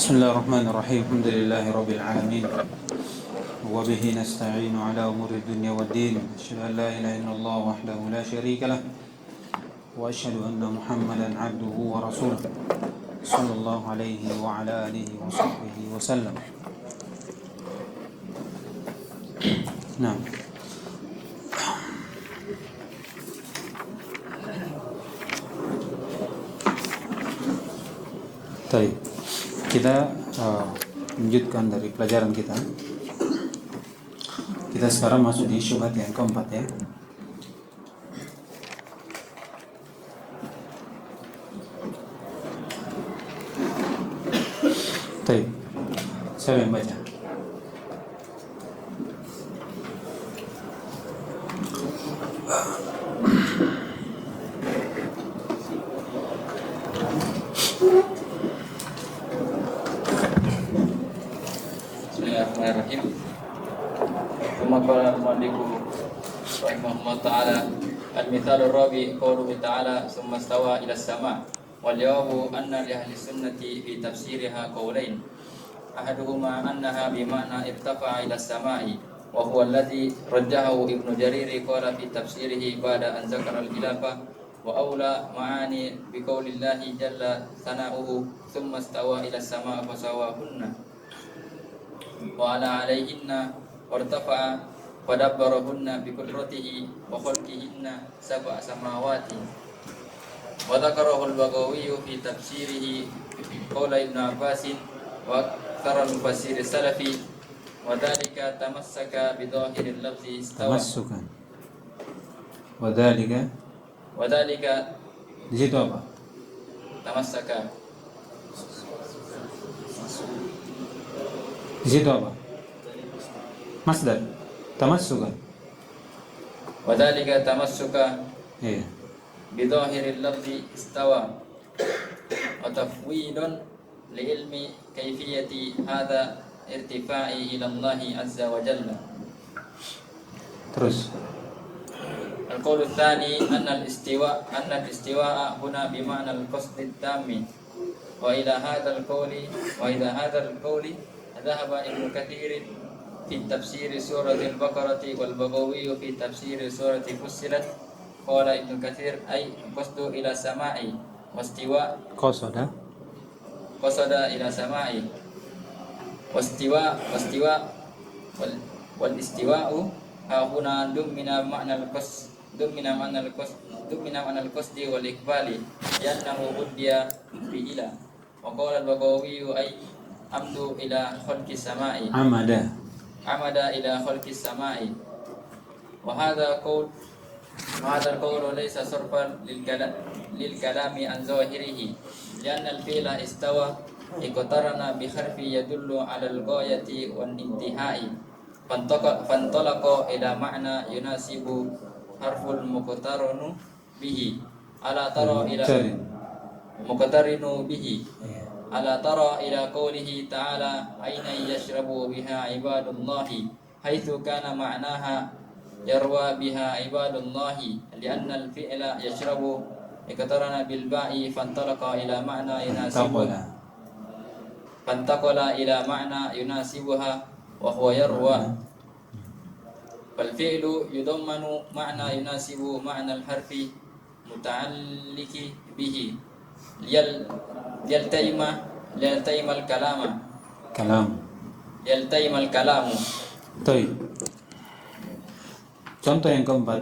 بسم الله الرحمن الرحيم. الحمد لله رب العالمين وبه نستعين على أمور الدنيا والدين. أشهد أن لا إله إلا الله وحده لا شريك له وأشهد أن محمدا عبده ورسوله صلى الله عليه وعلى آله وصحبه وسلم. نعم. Baik, kita lanjutkan dari pelajaran kita. Kita sekarang masuk di syubhat yang keempat ya. Baik, saya yang baca. Bismillahirrahmanirrahim. Qala al-mu'allifu rahimahullah ta'ala al-mithalur rabi qawluhu ta'ala summa stawa ila as-sama' wal jawabu anna li ahli sunnati fi tafsiriha qawlain ahaduhuma annaha bima'na irtafa'a ila as-sama'i wa huwa alladhi rajjahahu Ibnu Jarir qala fi tafsirihi ba'da an zakara al-khilafah wa awla ma'ani bi qawlillahi jalla sana'uhu summa stawa ila as-sama' fasawahunna wa ala alaihinna wartafa'a wadabbarahunna bi qudratihi wa khalqihinna sab'a samawati wa dzakarahu al-Baghawi fi tafsirihi qala Ibnu Abbas wa aktsara al-mufassir salafi wa dzalika tamassaka bi dhahiril lafzi istawa Tamassukan. Wa dzalika di situ apa? tamassaka Di situ apa? Masdar. Tamassukan. wa dzalika tamassuka Iya. bi dhahiril lafzi istawa wa tafwidun li ilmi kaifiyati hadha irtifa'i ila Allah azza wa jalla. Terus. Al-qawl ats-tsani anna al-istiwa'a huna bi ma'na al-qasd at-tammi wa ila hadha al-qawli dhahaba Ibnu Katsir fi tafsir surah al-Baqarah wal Baghawi fi tafsir surah Fussilat. Qala Ibnu Katsir ay qasdu ila sama'i wastiwa Qasada. ila sama'i wastiwa wal istiwa'u huna dumina ma'na al-qasdi wal iqbali yannahu uddiya bi ila wa qala al-Baghawi ay amdu ila khalqis sama'i Amada. ila khalqis sama'i wa hadha al-qawl laysa sarfan lil kalami an zawahirihi lianna al-fi'la istawa iqtarana bi harfi yadullu ala al-ghayati wan intihai fantalaqa ila ma'na yunasibu harful muqtarinu bihi ala tara ila muqtarinu bihi ala tara ila qawlihi ta'ala aina yashrabu biha ibadullahi haitsu kana ma'naha yarwa biha ibadullahi lianna al-fi'la yashrabu iqtarana bil ba'i fantalaqa ila ma'na yunasibuha wa huwa yarwa fal fi'lu yudammanu ma'na yunasibu ma'na al-harfi muta'alliki bihi yaltaima al-kalamu. Baik. Contoh yang keempat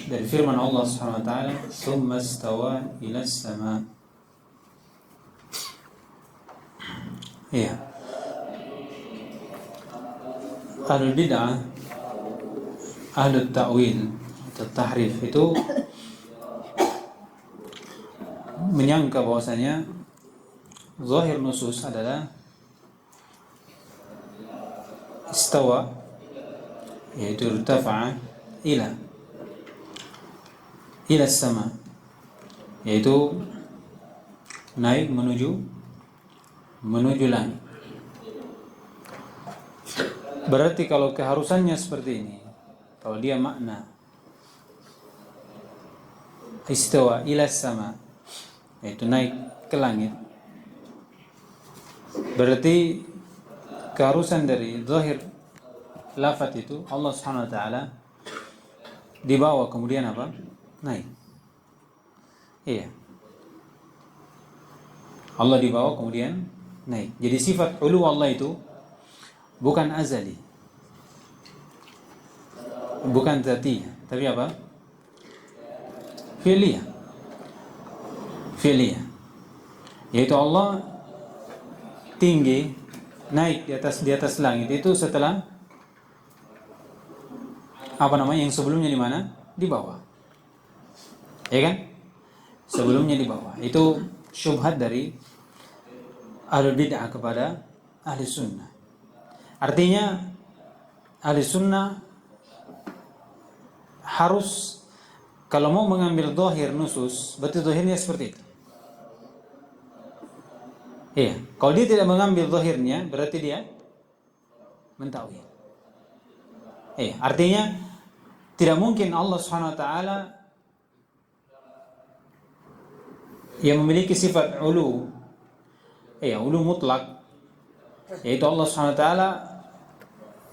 dari firman Allah Subhanahu wa taala, "Tsumma istawa ila as-sama'." Iya. Ahlul bid'ah, ahlul ta'wil atau tahrif itu menyangka bahwasanya zahir nusus adalah istawa, yaitu irtafa'a ila sama, yaitu naik menuju langit. Berarti kalau keharusannya seperti ini, kalau dia makna istawa ila sama, yaitu naik ke langit, Berarti keharusan dari zahir lafaz itu Allah Subhanahu wa taala dibawa kemudian apa? Naik. Iya. Allah dibawa kemudian naik. Jadi sifat ulu Allah itu bukan azali. Bukan zati, tapi apa? Fi'liyah. Fi'liyah. Yaitu Allah tinggi, naik di atas langit itu setelah apa namanya, yang sebelumnya di mana? Di bawah. Ya kan? Sebelumnya di bawah. Itu syubhat dari ahli bid'ah kepada ahli sunnah. Artinya ahli sunnah harus kalau mau mengambil zahir nusus, berarti zahirnya seperti itu. Iya, kalau dia tidak mengambil zahirnya, berarti dia mentauhid. Iya, artinya tidak mungkin Allah Subhanahu wa taala yang memiliki sifat ulu, ulu mutlak, yaitu Allah Subhanahu wa taala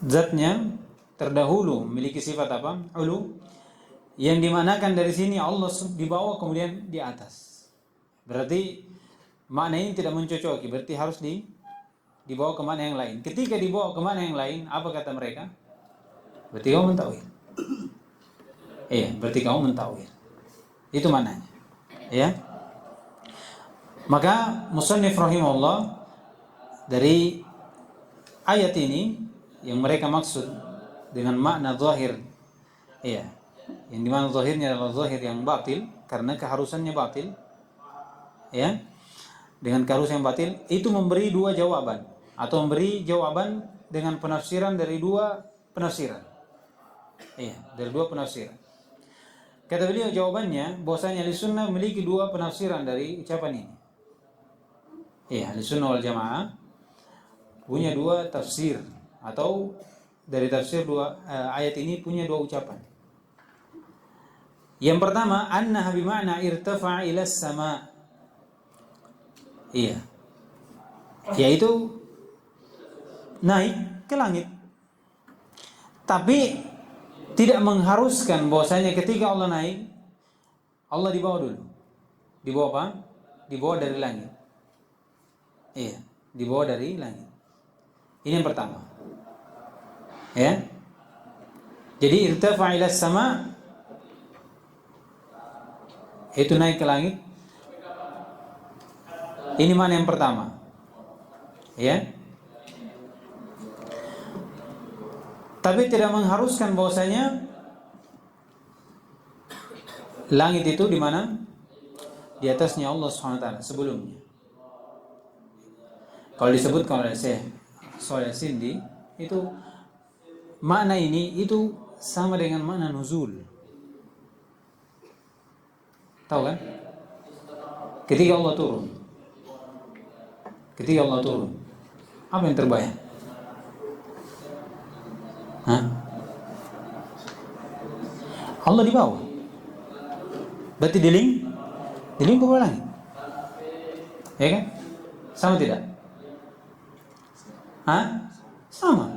zatnya terdahulu memiliki sifat apa? Ulu, yang dimanakan dari sini Allah di bawah kemudian di atas. Berarti makna ini tidak mencocoki, berarti harus dibawa ke mana yang lain. Ketika dibawa ke mana yang lain, apa kata mereka? Berarti kamu mentauhid. Iya, berarti kamu mentauhid. Itu maknanya. Ya. Maka musannif rahimahullah dari ayat ini yang mereka maksud dengan makna zahir, iya, yang dimana zahirnya adalah zahir yang batil karena keharusannya batil, ya, dengan keharusan yang batil itu memberi dua jawaban atau memberi jawaban dengan penafsiran dari dua penafsiran, iya, dari dua penafsiran. Kata beliau jawabannya bahwasanya ahli sunnah memiliki dua penafsiran dari ucapan ini. Iya, ahli sunnah wal jamaah punya dua tafsir atau dari tafsir dua ayat ini punya dua ucapan. Yang pertama, annaha bima'na irtafa'a ila sama. Iya. Yaitu naik ke langit. Tapi tidak mengharuskan bahwasanya ketika Allah naik, Allah dibawa dulu. Dibawa apa? Dibawa dari langit. Iya, dibawa dari langit. Ini yang pertama. Ya. Jadi irtafa'a ila sama itu naik ke langit. Ini mana yang pertama? Ya. Tapi tidak mengharuskan bahwasanya langit itu di mana? Di atasnya Allah Subhanahu wa taala sebelumnya. Kalau disebutkan oleh Syekh Shalih Sindi itu makna ini itu sama dengan makna nuzul. Tahu kan? Ketika Allah turun. Ketika Allah turun, apa yang terbayang? Hah? Allah di bawah. Berarti di bawah langit. Ya kan? Sama tidak? Hah? Sama.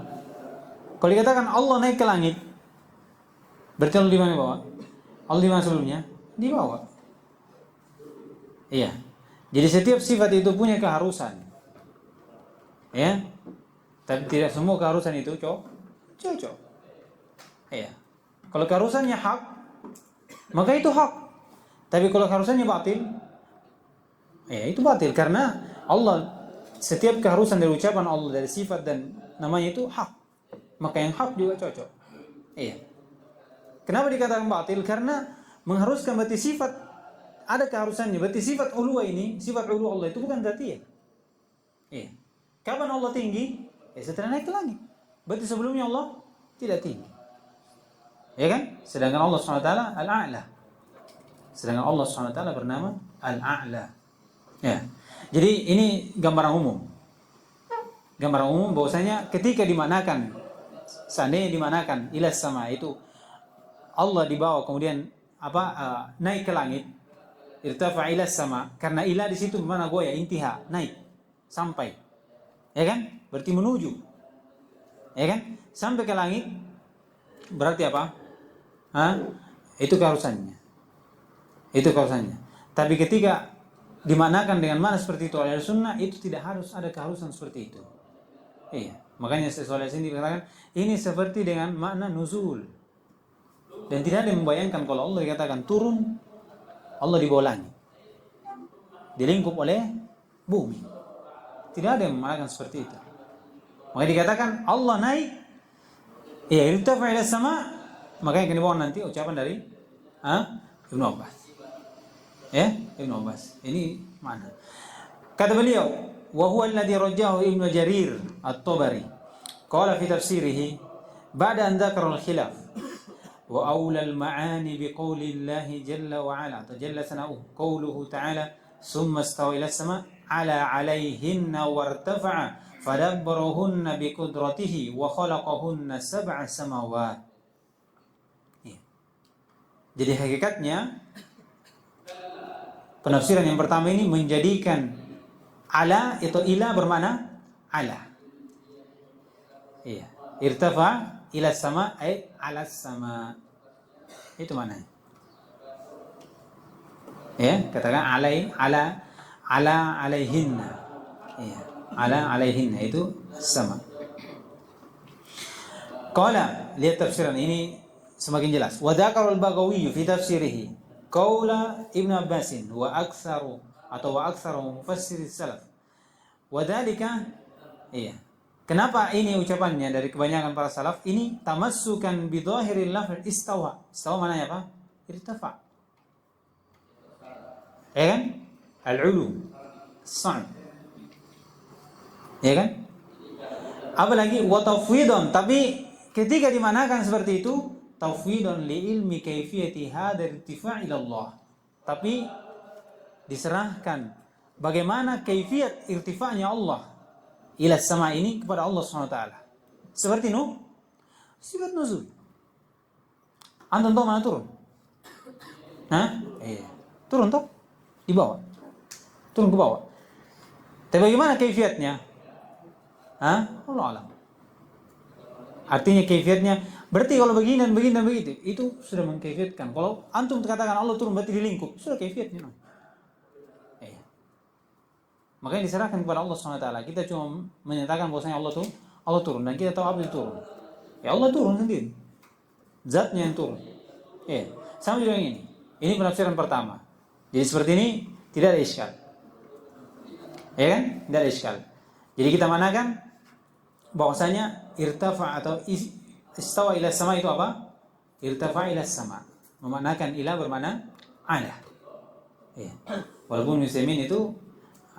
Kalau dikatakan Allah naik ke langit, berarti Allah di mana bawah? Allah di mana sebelumnya? Di bawah. Iya. Jadi setiap sifat itu punya keharusan. Ya. Tapi tidak semua keharusan itu cocok. Iya. Kalau keharusannya hak, maka itu hak. Tapi kalau keharusannya batil, ya itu batil karena Allah setiap keharusan dari ucapan Allah dari sifat dan namanya itu hak. Maka yang hak juga cocok. Iya. Kenapa dikatakan batil? Karena mengharuskan berarti sifat ada keharusannya. Berarti sifat uluwa ini, sifat ulu Allah itu bukan dzatiyah. Iya. Kapan Allah tinggi? Ya setelah naik ke langit. Berarti sebelumnya Allah tidak tinggi. Ya kan? Sedangkan Allah SWT Al-A'la. Sedangkan Allah SWT bernama Al-A'la. Ya. Jadi ini gambaran umum. Gambaran umum bahwasanya ketika dimanakan, seandainya dimanakan ila sama itu Allah dibawa kemudian naik ke langit, irtafa ila sama, karena ila di situ mana goya intiha, naik sampai. Ya kan? Berarti menuju. Ya kan? Sampai ke langit berarti apa? Itu keharusannya. Itu keharusannya. Tapi ketika dimanakan dengan mana seperti itu oleh sunnah, itu tidak harus ada keharusan seperti itu. Iya. Makanya sesuai sini dikatakan ini seperti dengan makna nuzul. Dan tidak ada yang membayangkan kalau Allah dikatakan turun, Allah di bawah langit, dilingkup oleh bumi. Tidak ada yang mengatakan seperti itu. Maka dikatakan Allah naik, ya irtafa ila sama. Makanya kena bawa nanti ucapan dari Ibnu Abbas. Ya, Ibnu Abbas. Ini mana? Kata beliau, wa huwa alladhi rajjahu Ibnu Jarir At-Tabari. Qala fi tafsirihi ba'da an dzakara al-khilaf wa awla al-ma'ani bi qouli Allah jalla wa ala, tajalla sana'uhu qawluhu ta'ala summa istawa ila as-sama' ala 'alayhinna wartafa'a fadabbarahunna bi qudratihi wa khalaqahunna sab'a samawat. Jadi hakikatnya penafsiran yang pertama ini menjadikan ala itu ila bermakna ala. Iya, irtafa ila sama ay ala sama. Itu maknanya. Ya, katakan ala alaihinna. Iya, ala alaihinna itu sama. Qala, lihat tafsiran ini semakin jelas. Wa dzakara al-Baghawi fi tafsirihi qaula Ibnu Abbas wa aktsaru mufassir salaf. Wa dzalika, iya. Kenapa ini ucapannya dari kebanyakan para salaf? Ini tamassukan bi dhahiril lafz istawa. Istawa maknanya apa? Irtafa. Ya kan? Al-ulu. As-sa'd. Ya kan? Apalagi wa tafwidun, tapi ketika dimanakan seperti itu tafwidun li ilmi kaifiyati hadzal irtifa' ila Allah. Tapi diserahkan bagaimana kaifiat irtifa'nya Allah ila sama ini kepada Allah SWT. Seperti sifat nuzul. Antum tahu mana turun? Iya. Turun toh? Di bawah. Turun ke bawah. Tapi bagaimana kaifiatnya? Allah alam. Artinya kaifiatnya berarti kalau begini dan begini dan begitu, itu sudah mengkaifiatkan. Kalau antum katakan Allah turun berarti di lingkup, sudah kaifiatnya. Makanya diserahkan kepada Allah SWT. Kita cuma menyatakan bahwasanya Allah turun dan kita tahu apa itu turun. Ya Allah turun sendiri. Zatnya yang turun. Ya, sama juga yang ini. Ini penafsiran pertama. Jadi seperti ini tidak ada iskal. Ya kan? Tidak ada iskal. Jadi kita manakan bahwasanya irtafa atau istawa ila sama itu apa? Irtafa ila sama. Memaknakan ila bermakna ala. Ya. Walaupun muslimin itu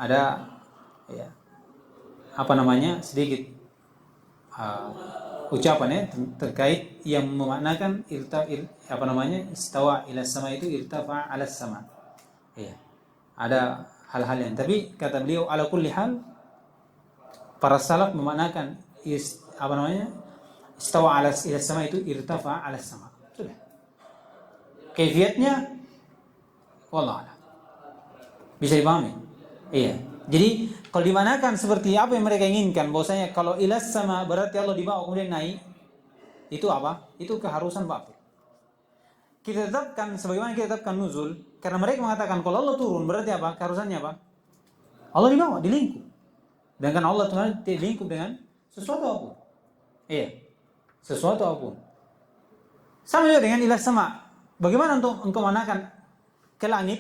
ada ya sedikit ucapannya terkait yang memaknakan istawa ila sama itu irtafa ala sama. Ya. Ada hal-hal yang, tapi kata beliau ala kulli hal para salaf memaknakan istawa ila sama itu irtafa ala sama. Sudah. Kaifiatnya wallah a'lam. Bisa dipahami? Iya. Jadi kalau dimanakan seperti apa yang mereka inginkan, bahwasanya kalau ilas sama berarti Allah dibawa kemudian naik, itu apa? Itu keharusan batil. Kita tetapkan sebagaimana kita tetapkan nuzul, karena mereka mengatakan kalau Allah turun berarti apa? Keharusannya apa? Allah dibawa, dilingkup. Sedangkan Allah Tuhan dilingkup dengan sesuatu apapun. Iya. Sesuatu apapun. Sama juga dengan ilas sama. Bagaimana untuk engkau manakan ke langit?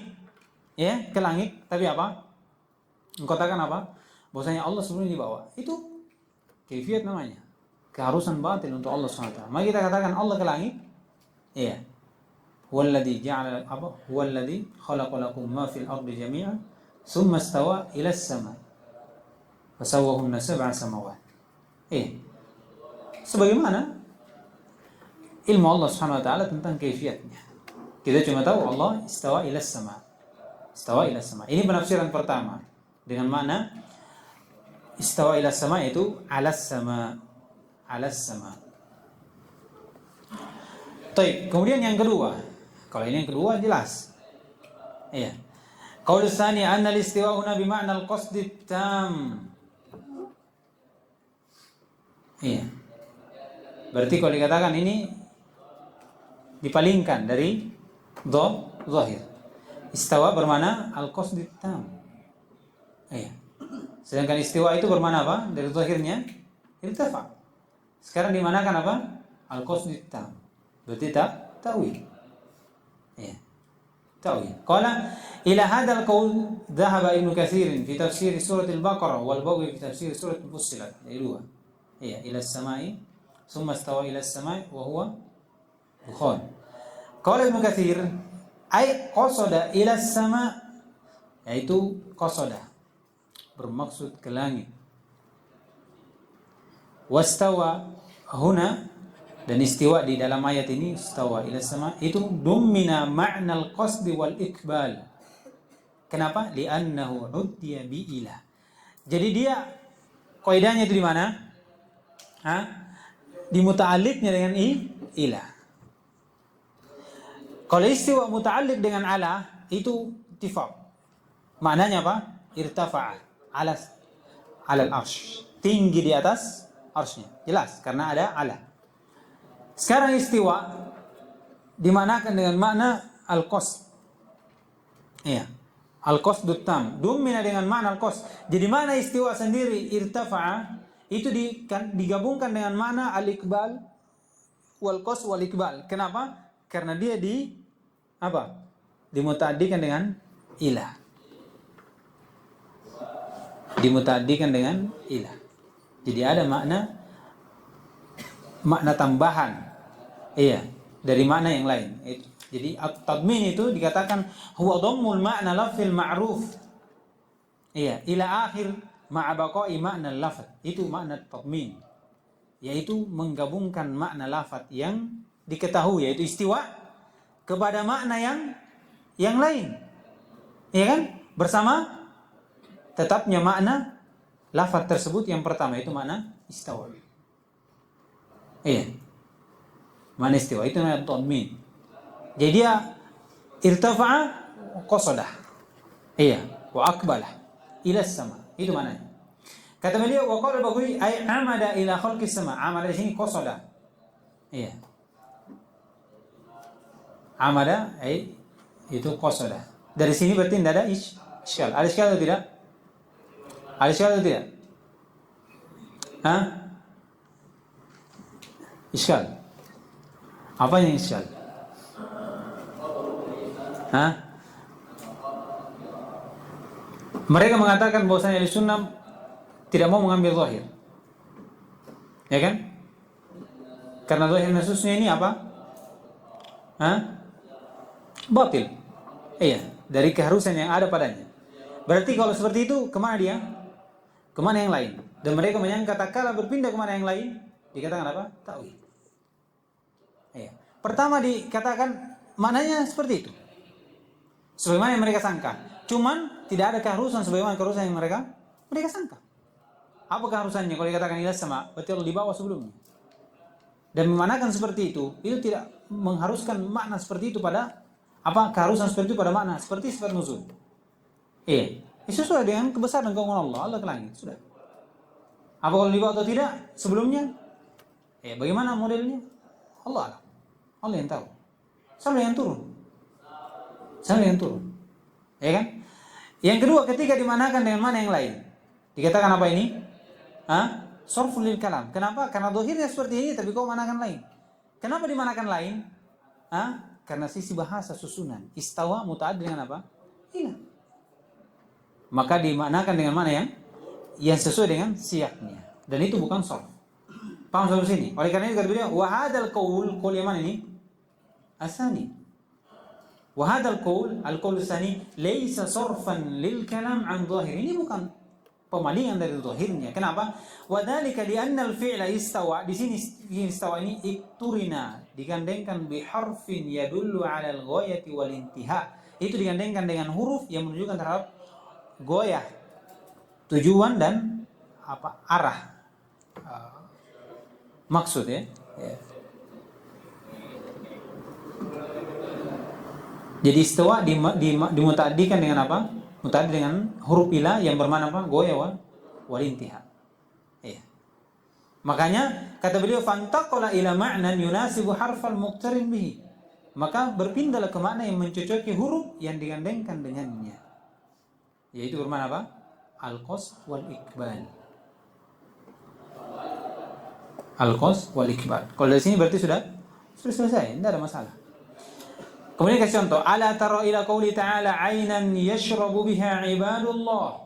Ya, ke langit, tapi apa? Engkau katakan apa? Bahwasanya Allah sebelumnya dibawa. Itu kaifiat namanya. Keharusan batin untuk Allah SWT. Mari kita katakan Allah ke langit. Iya. Huwallazi ja'ala huwallazi khalaqa lakum ma fil ardi jami'an tsumma istawa ila as-sama' fasawwahunna sab'a samawat. Sebagaimana ilmu Allah SWT tentang kaifiatnya. Kita cuma tahu Allah istawa ila as-sama'. Istawa ila as-sama'. Ini penafsiran pertama. Dengan mana istawa ila sama itu alas sama. Baik, kemudian yang kedua. Kalau ini yang kedua jelas. Iya. Qaul tsani anna al-istiwa huna bi ma'na al-qasd tam. Iya. Berarti kalau dikatakan ini dipalingkan dari zahir. Istawa bermana al-qasd tam. Iya. Sedangkan istiwa itu bermana apa? Dari zahirnya irtafa. Sekarang dimanakan apa? Al-qasd tam. Berarti ta'wil. Iya. Ta'wil. Qala ila hadzal qaul dhahaba Ibnu Katsir fi tafsir surah Al-Baqarah wal Baghawi fi tafsir surah Fussilat. Jadi dua. Iya, ila as-sama'i thumma istawa ila as-sama'i wa huwa dukhan. Qala Ibnu Katsir ay qasada ila as-sama' yaitu qasada bermaksud ke langit. Wastawa huna dan istiwa di dalam ayat ini istawa ila sama itu dummina ma'nal qasdi wal ikbal. Kenapa? Li'annahu uddiya bi ila. Jadi dia kaidahnya itu di mana? Di muta'alliqnya dengan ila. Kalau istiwa muta'alliq dengan ala itu ittifaq. Maknanya apa? Irtafa'a ala al-arsh. Tinggi di atas arsy-nya. Jelas karena ada ala. Sekarang istiwa dimanakan dengan makna al-qasd. Iya. Al-qasdut tam. Dummina dengan makna al-qasd. Jadi makna istiwa sendiri irtafa'a itu digabungkan dengan makna al-iqbal wal qasd wal iqbal. Kenapa? Karena dia dimuta'addikan dengan ilah. Dimuta'addikan dengan ilah. Jadi ada makna tambahan. Iya, dari makna yang lain. Jadi at-tadmin itu dikatakan huwa dhammul ma'na lafzil ma'ruf. Iya, ila akhir ma'a baqa'i ma'na lafz. Itu makna tadmin. Yaitu menggabungkan makna lafaz yang diketahui yaitu istiwa kepada makna yang lain. Iya kan? Bersama tetapnya makna lafaz tersebut yang pertama itu makna istawa. Iya. Mana istiwa itu namanya tadmin. Jadi dia irtafa'a qasada. Iya, wa aqbala ila sama. Itu maknanya. Kata beliau wa qala Baghawi ay amada ila khalqi sama. Amada di sini qasada. Iya. Amada ay itu qasada. Dari sini berarti tidak ada isyal. Ada isyal atau tidak? Ada isyal atau tidak? Isyal. Apa yang isyal? Mereka mengatakan bahwasanya Ahlussunnah tidak mau mengambil zahir. Ya kan? Karena zahir nususnya ini apa? Batil. Iya, dari keharusan yang ada padanya. Berarti kalau seperti itu kemana dia? Kemana yang lain? Dan mereka menyangka tak kala berpindah kemana yang lain dikatakan apa? Ta'wil. Iya. Pertama dikatakan maknanya seperti itu. Sebagaimana yang mereka sangka. Cuman tidak ada keharusan sebagaimana keharusan yang mereka sangka. Apa keharusannya kalau dikatakan ila sama? Berarti Allah di bawah sebelumnya. Dan memanakan seperti itu tidak mengharuskan makna seperti itu pada keharusan seperti itu pada makna seperti sifat nuzul. Iya. Sesuai dengan kebesaran keagungan Allah ke langit sudah. Apa kalau di bawah atau tidak sebelumnya? Bagaimana modelnya? Allah yang tahu. Sama yang turun. Ya kan? Yang kedua ketika dimanakan dengan mana yang lain. Dikatakan apa ini? Sarful lil kalam. Kenapa? Karena zahirnya seperti ini tapi kau manakan lain. Kenapa dimanakan lain? Karena sisi bahasa susunan. Istawa muta'addi dengan apa? Ila. Maka dimanakan dengan mana yang sesuai dengan siyaknya. Dan itu bukan sarf. Paham sampai sini? Oleh karena itu kata beliau, wa hadzal qaul yang mana ini? Asani. Wa hadzal qaul, al-qaul asani laisa sarfan lil kalam an zahir. Ini bukan pemalingan dari zahirnya. Kenapa? Wa dzalika li anna al-fi'la istawa. Di sini istawa ini ikturina, digandengkan bi harfin yadullu 'ala al-ghayati wal intiha. Itu digandengkan dengan huruf yang menunjukkan terhadap goyah, tujuan dan arah. Maksud ya. Jadi istiwa dimuta'addikan dengan apa? Muta'addi dengan huruf ila yang bermakna apa? Goya wal intiha. Iya. Makanya kata beliau fantaqala ila ma'nan yunasibu harfal muqtarin bihi. Maka berpindahlah ke makna yang mencocoki huruf yang digandengkan dengannya. Yaitu bermakna apa? Al-qasd wal ikbal. Al-qasd wal ikbal. Kalau dari sini berarti sudah selesai, tidak ada masalah. Kemudian kasih contoh, ala tara ila qauli ta'ala 'ainan yashrabu biha 'ibadullah.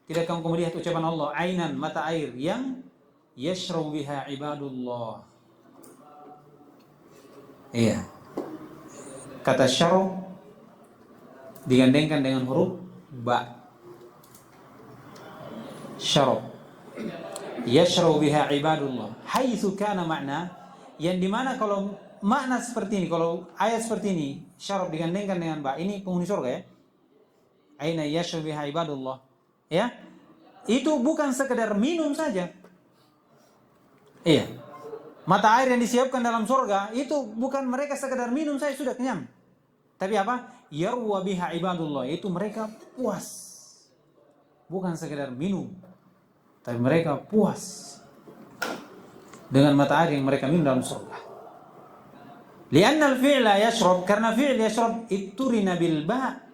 Tidak kamu melihat ucapan Allah, ainan, mata air yang yashrabu biha ibadullah. Iya. Kata syarab digandengkan dengan huruf ba. Syarab. Yashrabu biha ibadullah. Haitsu kana makna, yang dimana kalau makna seperti ini, kalau ayat seperti ini, syarab digandengkan dengan ba, ini penghuni surga ya. Aina yashrabu biha ibadullah. Ya, itu bukan sekedar minum saja. Iya, mata air yang disiapkan dalam surga itu bukan mereka sekedar minum saja sudah kenyang. Tapi apa? Yarwa biha ibadullah, itu mereka puas. Bukan sekedar minum, tapi mereka puas dengan mata air yang mereka minum dalam surga. Lianna al-fi'la yashrab, karena fi'l yashrab itturina bil ba'.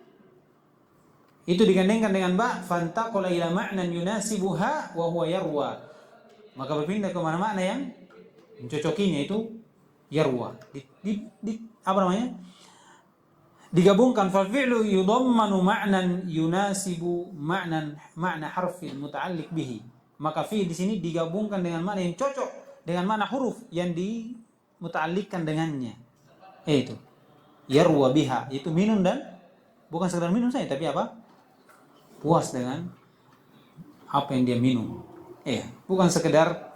Itu digandengkan dengan ba, fantaqala ila ma'nan yunasibuha wa huwa yarwa. Maka berpindah ke mana makna yang mencocokinya, itu yarwa. Apa namanya? Digabungkan, fal fi'lu yudammanu ma'nan yunasibu ma'na harfin muta'alliq bihi. Maka fi'il di sini digabungkan dengan makna yang cocok dengan makna huruf yang dimuta'alliqkan dengannya. Itu yarwa biha, itu minum, dan bukan sekedar minum saja, tapi apa? Puas dengan apa yang dia minum. Bukan sekedar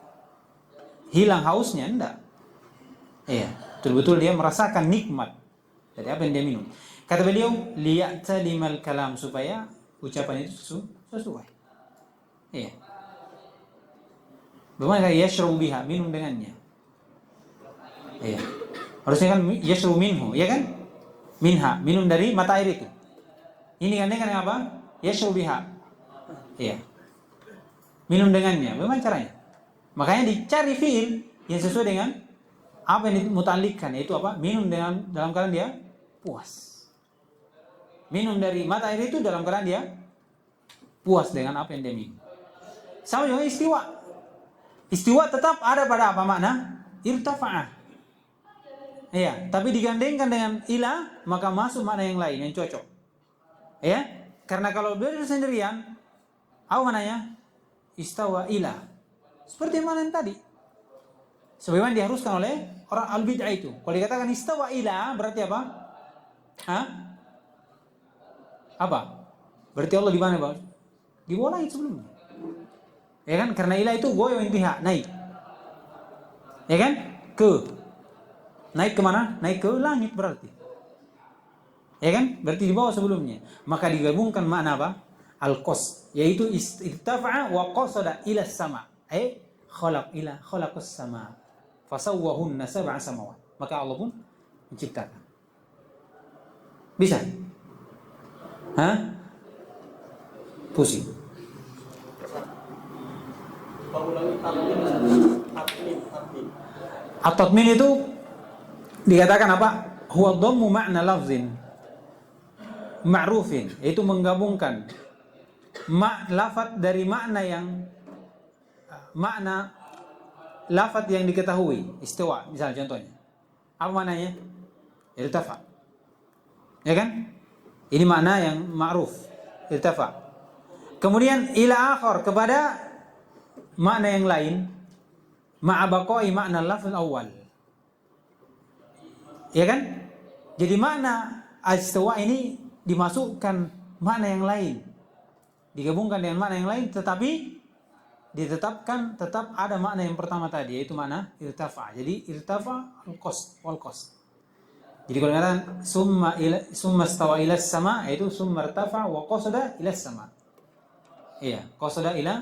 hilang hausnya, enggak. Betul-betul dia merasakan nikmat dari apa yang dia minum. Kata beliau, liya'talimal kalam, supaya ucapan itu sesuai. Bagaimana yashrabu biha, minum dengannya. Harusnya kan yashrabu minhu, ya kan? Minha, minum dari mata air itu. Ini gandengkan dengan apa? Yashrabu biha. Minum dengannya. Bagaimana caranya? Makanya dicari fiil yang sesuai dengan apa yang dimuta'alliqkan, yaitu apa? Minum dengan dalam keadaan dia puas. Minum dari mata air itu dalam keadaan dia puas dengan apa yang dia minum. Sama juga istiwa. Istiwa tetap ada pada apa makna? Irtafa'ah. Tapi digandengkan dengan ila, maka masuk makna yang lain yang cocok. Karena kalau dia sendirian, apa maknanya? Istawa ila. Seperti mana yang tadi. Sebagaimana diharuskan oleh orang al-bid'ah itu. Kalau dikatakan istawa ila, berarti apa? Apa? Berarti Allah di mana, Bang? Di bawah langit sebelumnya. Ya kan? Karena ila itu goyo intiha, naik. Ya kan? Naik ke mana? Naik ke langit berarti. Ya kan? Berarti di bawah sebelumnya. Maka digabungkan makna apa? Al-qasd, yaitu irtafa'a wa qasada ila sama. Khalaqas sama. Fasawwahunna sab'a samawat. Maka Allah pun menciptakan. Bisa? Pusing. At-tatmin itu dikatakan apa? Huwa dhammu ma'na lafzin ma'rufin, yaitu menggabungkan lafaz dari makna lafaz yang diketahui. Istiwa misalnya contohnya. Apa maknanya? Irtafa. Ya kan? Ini makna yang ma'ruf, irtafa. Kemudian ila akhar, kepada makna yang lain, ma'a baqai makna lafaz awal. Ya kan? Jadi makna istiwa ini dimasukkan makna yang lain, digabungkan dengan makna yang lain, tetapi ditetapkan tetap ada makna yang pertama tadi, yaitu makna irtafa. Jadi irtafa al-qasd wal qasd. Jadi kalau katakan summa stawa ila sama, yaitu summa irtafa wa qasada ila sama. Qasada ila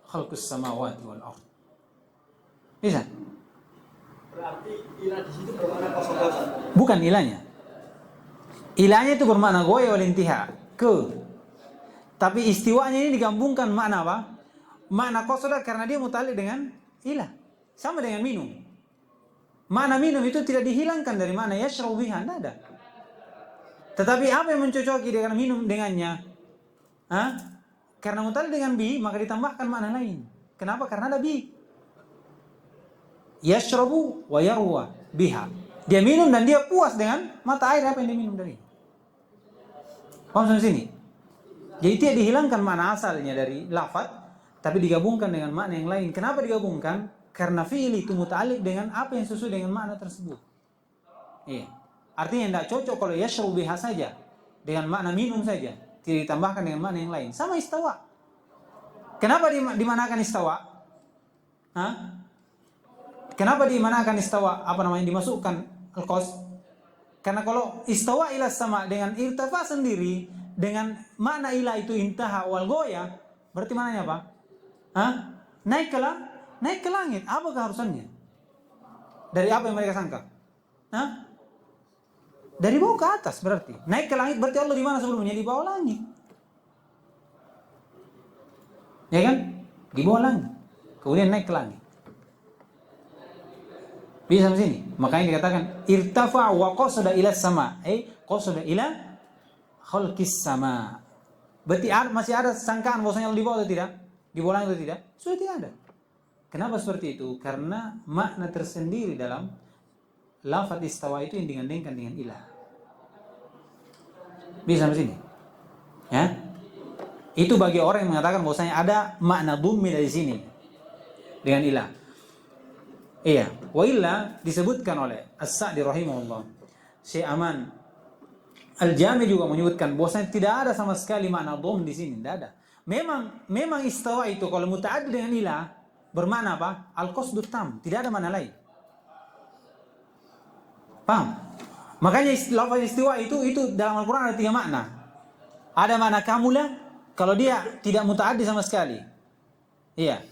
khalqus samawati wal ardh. Bisa? Berarti ilah di situ bermakna kosong-kosong. Bukan ilahnya. Ilahnya itu bermakna goya wal intiha, ke. Tapi istiwanya ini digabungkan makna apa? makna qasoda karena dia muta'alliq dengan ilah. Sama dengan minum. Makna minum itu tidak dihilangkan dari makna yashrabu biha, tidak ada. Tetapi apa yang mencocoki dengan minum dengannya? Karena muta'alliq dengan bi, maka ditambahkan makna lain. Kenapa? Karena ada bi. Yashrabu wa yarwa biha. Dia minum dan dia puas dengan mata air apa yang dia minum dari. Paham sampai sini? Jadi tidak dihilangkan makna asalnya dari lafaz, tapi digabungkan dengan makna yang lain. Kenapa digabungkan? Karena fi'il itu muta'alliq dengan apa yang sesuai dengan makna tersebut. Iya. Artinya tidak cocok kalau yashrabu biha saja dengan makna minum saja, tidak ditambahkan dengan makna yang lain. Sama istawa. Kenapa dimanakan istawa? Kenapa dimanakan istawa? Dimasukkan al-qas? Karena kalau istawa ila sama dengan irtafa sendiri dengan makna ila itu intaha wal goya, berarti maknanya apa? Naik ke langit. Apa keharusannya? Dari apa yang mereka sangka? Dari bawah ke atas berarti. Naik ke langit berarti Allah di mana sebelumnya? Di bawah langit. Ya kan? Di bawah langit. Kemudian naik ke langit. Bisa sampai sini. Makanya dikatakan irtafa wa qasada ila sama. Qasada ila khalqis sama. Berarti masih ada sangkaan bahwasanya Allah di bawah atau tidak? Di bawah langit atau tidak? Sudah tidak ada. Kenapa seperti itu? Karena makna tersendiri dalam lafaz istawa itu yang digandengkan dengan ilah. Bisa sampai sini? Ya? Itu bagi orang yang mengatakan bahwasanya ada makna dhammi dari sini dengan ilah. Iya, wa illa disebutkan oleh As-Sa'di rahimahullah. Syekh Aman Al-Jami juga menyebutkan bahwasanya tidak ada sama sekali makna dhamm di sini, tidak ada. Memang istawa itu kalau muta'addi dengan ilah bermakna apa? Al-qasdut tam, tidak ada makna lain. Paham? Makanya lafaz istiwa itu dalam Al-Qur'an ada 3 makna. Ada makna kamula kalau dia tidak muta'addi sama sekali. Iya.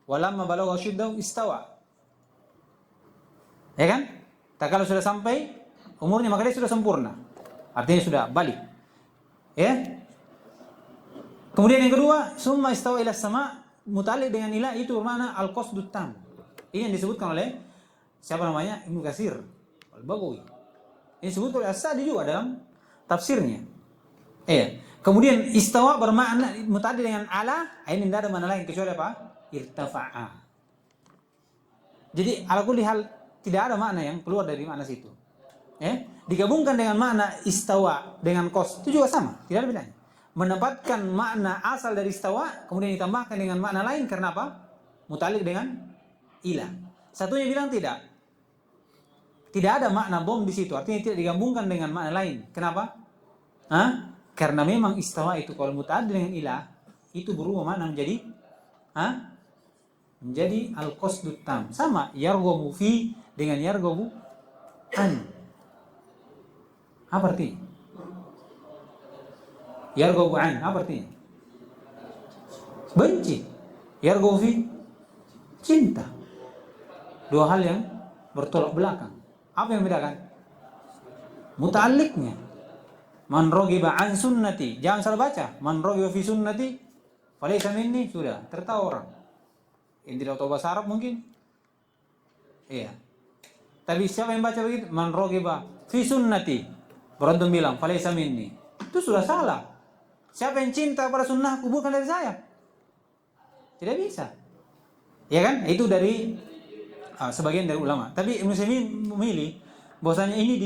Walamma balagha ashuddahu istawa. Ya kan? Tak kalau sudah sampai umurnya maka dia sudah sempurna. Artinya sudah balik. Ya? Kemudian yang kedua, summa istawa ila sama, muta'alliq dengan ilah itu bermakna al-qasdut tam. Ini yang disebutkan oleh siapa namanya? Ibnu Katsir Al-Baghawi. Ini disebut oleh As-Sa'di juga dalam tafsirnya. Iya. Kemudian istawa bermakna muta'addiq dengan ala, ini tidak ada makna lain kecuali apa? Irtafa'a. Jadi ala kulli hal tidak ada makna yang keluar dari makna situ. Digabungkan dengan makna istawa dengan qas itu juga sama, tidak ada bedanya. Menempatkan makna asal dari istawa kemudian ditambahkan dengan makna lain karena apa? Muta'alliq dengan ilah. Satunya bilang tidak. Tidak ada makna dhamm di situ, artinya tidak digabungkan dengan makna lain. Kenapa? Karena memang istawa itu kalau muta'addi dengan ilah itu berubah makna menjadi menjadi al-qasdut tam. Sama yarghabu fi dengan yarghabu an. Apa artinya? Yarghabu an, apa artinya? Benci. Yarghabu fi cinta. Dua hal yang bertolak belakang. Apa yang membedakan? Muta'alliqnya. Man raghiba an sunnati, jangan salah baca. Man raghiba fi sunnati falaysa minni, sudah tertawa orang. Yang tidak tahu bahasa Arab mungkin. Iya. Tapi siapa yang baca begitu? Man raghiba fi sunnati, berantum bilang falaysa minni. Itu sudah salah. Siapa yang cinta pada sunnahku bukan dari saya. Tidak bisa. Ya kan? Itu dari sebagian dari ulama. Tapi Ibnu Utsaimin memilih bahwasanya ini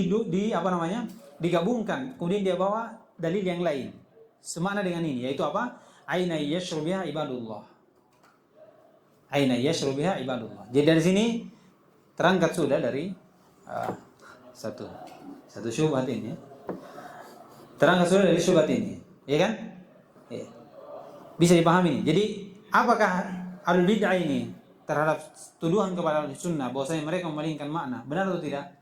digabungkan, kemudian dia bawa dalil yang lain semakna dengan ini, yaitu apa? Aina yashrabu biha ibadullah. Aina yashrabu biha ibadullah. Jadi dari sini terangkat sudah dari satu syubhat ini. Terangkat sudah dari syubhat ini, ya kan? Ya. Bisa dipahami ini. Jadi apakah ahlul bid'ah ini terhadap tuduhan kepada ahli sunnah bahwasanya mereka memalingkan makna, benar atau tidak?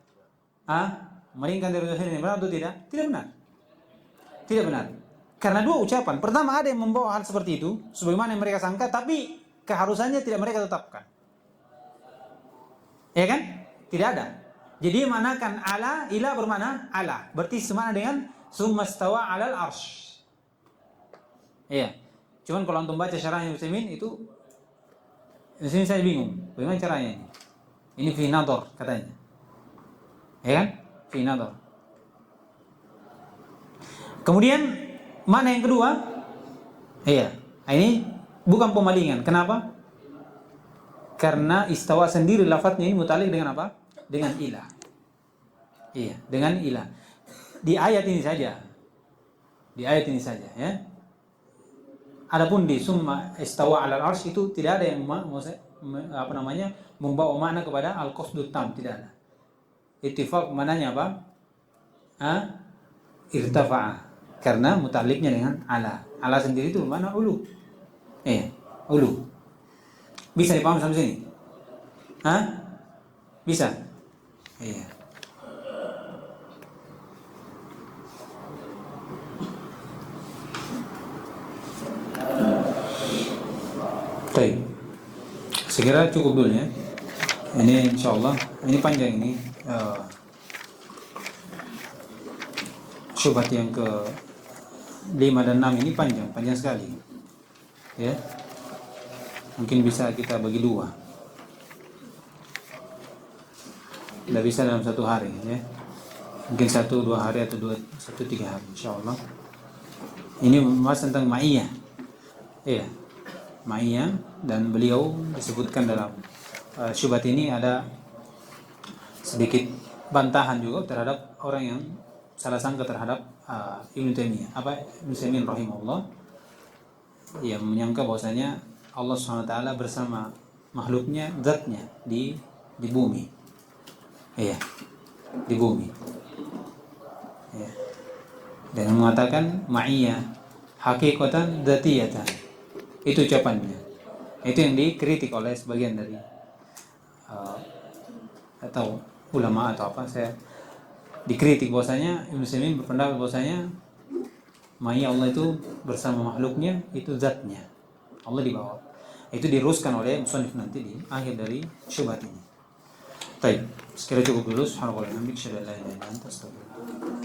Memalingkan dari zahir ini benar atau tidak? Tidak benar. Tidak benar. Karena dua ucapan. Pertama, ada yang membawa hal seperti itu sebagaimana yang mereka sangka, tapi keharusannya tidak mereka tetapkan. Ya kan? Tidak ada. Jadi manakan ala, ila bermakna ala. Berarti semakna dengan summa stawa 'alal arsy. Iya. Cuman kalau antum baca syarahnya Utsaimin itu Di sini saya bingung, bagaimana caranya ini? Ini fi nadhar katanya. Ya kan? Fi nadhar. Kemudian makna yang kedua, iya, ini bukan pemalingan. Kenapa? Karena istawa sendiri lafadznya ini muta'alliq dengan apa? Dengan ilah. Iya, dengan ilah. Di ayat ini saja. Di ayat ini saja, ya. Adapun di summa istawa 'alal 'arsy itu tidak ada yang membawa makna kepada al-qasdut tam, tidak ada. Ittifaq mananya apa? Irtafa'a. Karena muta'alliqnya dengan ala. Ala sendiri itu mana ulu. Ulu. Bisa dipaham sampai sini? Bisa? Iya. Baik. Sekira cukup dulu ya. Ini insyaallah, ini panjang ini. Syubhat yang ke 5 dan 6 ini panjang sekali. Ya. Mungkin bisa kita bagi 2. Tidak bisa dalam 1 hari ya. Mungkin 1-2 hari atau 1-3 hari insyaallah. Ini membahas tentang ma'iyah. Iya. Ma'iyah, dan beliau disebutkan dalam syubhat ini ada sedikit bantahan juga terhadap orang yang salah sangka terhadap Ibnu Taimiyah. Ibnu Taimiyah rahimahullah yang menyangka bahwasanya Allah SWT bersama makhluknya, zatnya di bumi. Iya. Di bumi. Iya. Dan mengatakan ma'iyah hakikatan dzatiyatan. Itu ucapannya. Itu yang dikritik oleh sebagian dari atau ulama atau apa, saya dikritik bahwasanya Ibnu Taimiyah berpendapat bahwasanya ma'iyah Allah itu bersama makhluknya, itu zatnya. Allah di bawah. Itu diruskan oleh musannif nanti di akhir dari syubhat ini. Baik, sekira cukup dulu. Subhanallah wa bihamdihi, asyhadu an la ilaha illa anta, astaghfiruka.